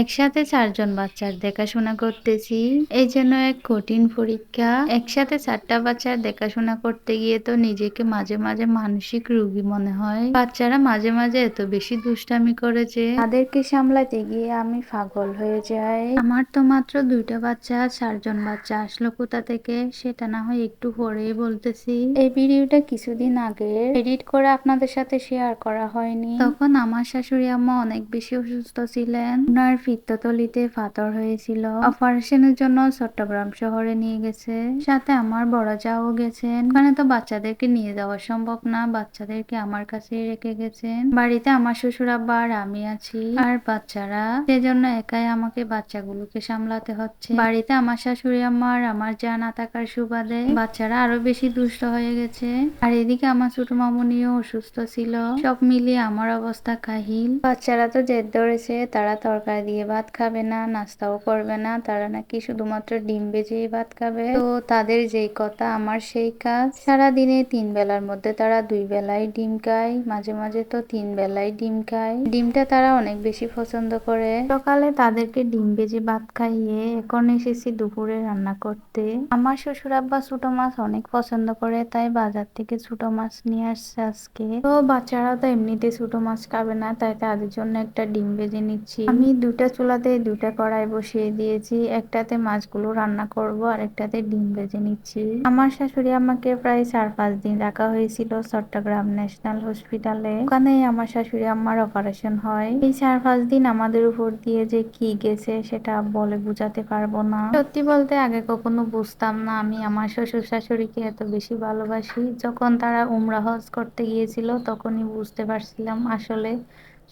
একসাথে ৪ জন বাচ্চার দেখাশোনা করতেছি। এই যেন এক কঠিন পরীক্ষা। একসাথে ৪ টা বাচ্চার দেখাশোনা করতে গিয়ে তো নিজেকে মাঝে, মাঝে মানসিক রোগী মনে হয়। বাচ্চারা মাঝে, মাঝে এত বেশি দুষ্টামি করে যে তাদেরকে সামলাতে গিয়ে আমি পাগল হয়ে যাই। আমার তো মাত্র ২ টা বাচ্চা, ৪ জন বাচ্চা আসলো কোথা থেকে সেটা না হয় একটু পরেই বলতেছি। এই ভিডিওটা কিছুদিন আগে এডিট করে আপনাদের সাথে শেয়ার করা হয়নি। তখন আমার শাশুড়ি আম্মা অনেক বেশি অসুস্থ ছিলেন। উনার পিত্তথলিতে পাথর হয়েছিল। অপারেশনের জন্য চট্টগ্রাম শহরে নিয়ে গেছে। সাথে আমার বড় যাও গেছেন। ওখানে তো বাচ্চাদেরকে নিয়ে যাওয়া সম্ভব না, বাচ্চাদেরকে আমার কাছেই রেখে গেছেন। বাড়িতে আমার শ্বশুর আব্বা আর আমি আছি আর বাচ্চারা, সেজন্য একাই আমাকে বাচ্চাগুলোকে সামলাতে হচ্ছে। বাড়িতে আমার শাশুড়ি আম্মা আর আমার যা না থাকার সুবাদে বাচ্চারা আরো বেশি দুষ্ট হয়ে গেছে। আর এদিকে আমার ছোট মামুনিও অসুস্থ ছিল। সব মিলিয়ে আমার অবস্থা কাহিল। বাচ্চারা তো জেদ ধরেছে, তারা তরকারি দিয়ে ভাত খাবে না, নাস্তাও করবে না, তারা নাকি শুধুমাত্র ডিম ভেজেই ভাত খাবে। তো তাদের যেই কথা আমার সেই কাজ। সারাদিনে ৩ বেলার মধ্যে তারা ২ বেলায় ডিম খায়, মাঝে মাঝে তো ৩ বেলায় ডিম খায়। ডিমটা তারা অনেক বেশি পছন্দ করে। সকালে তাদেরকে ডিম ভেজে ভাত খাইয়ে এখন এসেছি দুপুরে রান্না করতে। আমার শ্বশুর আব্বা ছোট মাছ অনেক পছন্দ করে, তাই বাজার থেকে ছোট মাছ নিয়ে আসছে আজকে। তো বাচ্চারা তো এমনিতে ছোট মাছ খাবে না, তাই তাদের জন্য একটা ডিম ভেজে নিচ্ছি। আমি ২টা চুলাতে ২টা কড়াই বসিয়ে দিয়েছি। একটাতে মাছগুলো রান্না করব আর একটাতে ডিম ভেজে নিচ্ছি। আমার শাশুড়ি আমাকে প্রায় ৪-৫ দিন রাখা হয়েছিল চট্টগ্রাম ন্যাশনাল হসপিটালে। ওখানে আমার শাশুড়ি আম্মার অপারেশন হয়। এই ৪-৫ দিন আমাদের উপর দিয়ে যে কি গেছে সেটা বলে বুঝাতে পারবো না। সত্যি বলতে আগে কখনো বুঝতাম না আমি আমার শ্বশুর শাশুড়িকে এত বেশি ভালোবাসি। যখন তারা উমরা হজ করতে গিয়েছিল তখনই বুঝতে পারছিলাম আসলে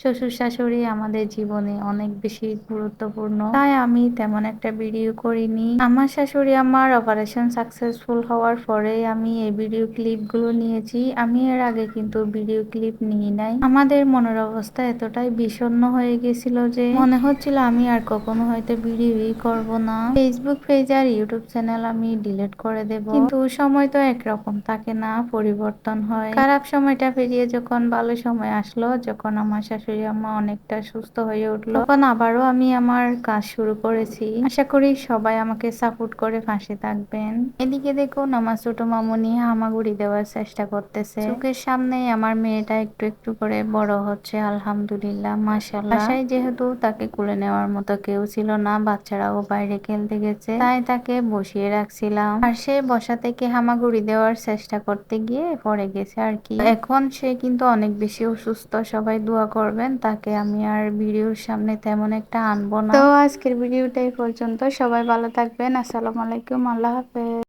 শ্বশুর শাশুড়ি আমাদের জীবনে অনেক বেশি গুরুত্বপূর্ণ। তাই আমি তেমন একটা ভিডিও করিনি। আমার শাশুড়ি আমার অপারেশন সাকসেসফুল হওয়ার পরেই আমি এই ভিডিও ক্লিপ গুলো নিয়েছি। আমি এর আগে কিন্তু ভিডিও ক্লিপ নিই নাই। আমাদের মনের অবস্থা এতটাই বিষণ্ণ হয়ে গেছিল যে মনে হচ্ছিল আমি আর কখনো হয়তো ভিডিওই করব না। ফেসবুক পেজ আর ইউটিউব চ্যানেল আমি ডিলিট করে দেব। কিন্তু সময় তো একরকম থাকে না, পরিবর্তন হয়। খারাপ সময়টা পেরিয়ে যখন ভালো সময় আসলো, যখন আমার শাশুড়ি আম্মা অনেকটা সুস্থ হয়ে উঠলো, তখন আবারও আমি আমার কাজ শুরু করেছি। আশা করি সবাই আমাকে সাপোর্ট করে পাশে থাকবেন। এদিকে দেখুন আমার ছোট মামুনি হামাগুড়ি দেওয়ার চেষ্টা করতেছে। চোখের সামনে আমার মেয়েটা একটু একটু করে বড় হচ্ছে, আলহামদুলিল্লাহ, মাশাআল্লাহ। বাসায় যেহেতু তাকে কুলে নেওয়ার মতো কেউ ছিল না, বাচ্চারাও বাইরে খেলতে গেছে, তাই তাকে বসিয়ে রাখছিলাম। আর সে বসা থেকে হামাগুড়ি দেওয়ার চেষ্টা করতে গিয়ে পড়ে গেছে আর কি। এখন সে কিন্তু অনেক বেশি অসুস্থ, সবাই দোয়া করবেন। তাকে আমি আর ভিডিওর সামনে তেমন একটা আনবো না। তো আজকের ভিডিওটা এই পর্যন্ত। সবাই ভালো থাকবেন। আসসালামু আলাইকুম, আল্লাহ হাফেজ।